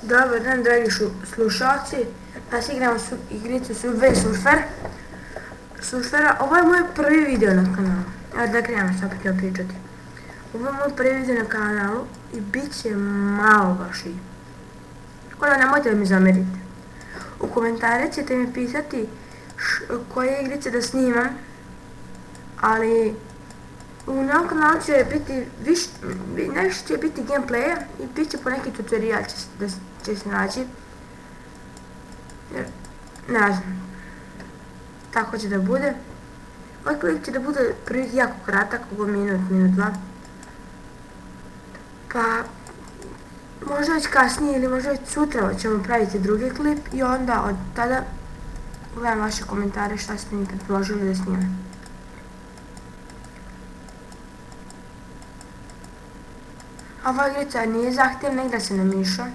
Dobar dan, dragi slušalci. Danas igramo igricu Subway Surfera. Ovo je moj prvi video na kanalu. Evo da krenemo sad opet pričati. Ovo je moj prvi video na kanalu i bit će malo lošiji. Tako da nemojte da mi zamerite. U komentare ćete mi pisati koje igrice da snimam, ali u novom kanalu će biti najviše će biti gameplaya i bit će po neki tutorial će se naći. Ne znam. Tako će da bude. Ovaj klip će da bude prvi jako kratak, oko minut, dva. Pa možda već kasnije ili možda već sutra ćemo praviti drugi klip i onda od tada gledam vaše komentare šta ste mi predložili da snimam. Ova igrica nije zahtjevna, igra se na miša.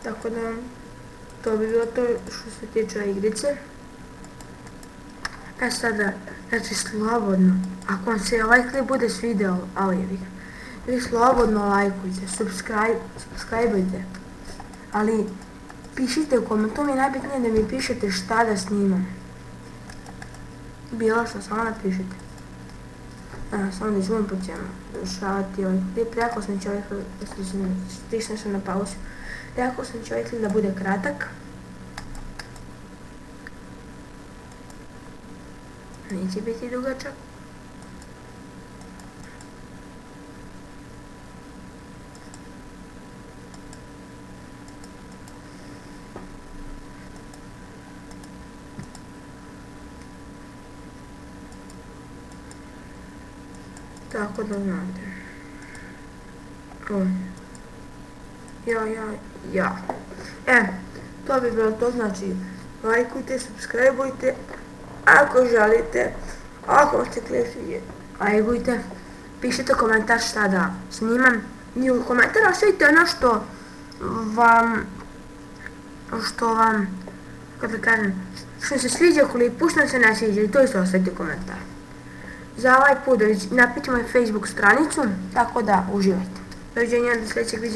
Tako da to bi bilo to što se tiče igrice. Sada, znači slobodno, ako vam se ovaj klip bude svidjelo, vi slobodno lajkujte, subscribeujte, ali pišite u komentu, mi je najbitnije da mi pišete šta da snimam. Bilo što, samo napišite. Samo da izvojim po ćemo završavati ovaj klip. Rekao sam će ovaj klip, stisne sam na pauzu. Rekao sam će ovaj klip da bude kratak. Neće biti dugačak. Tako da znate. To bi bilo to, znači lajkujte, subscribeujte, ako želite, ako vam se klip sviđa, lajkujte, pišite komentar šta da snimam i u komentaru ostavite ono što vam, kako da kažem, što se sviđa klipu, što se ne sviđa i to isto ostavite komentar. Za ovaj put napišite moju Facebook stranicu, tako da uživajte. Doviđenja do sljedećeg videa.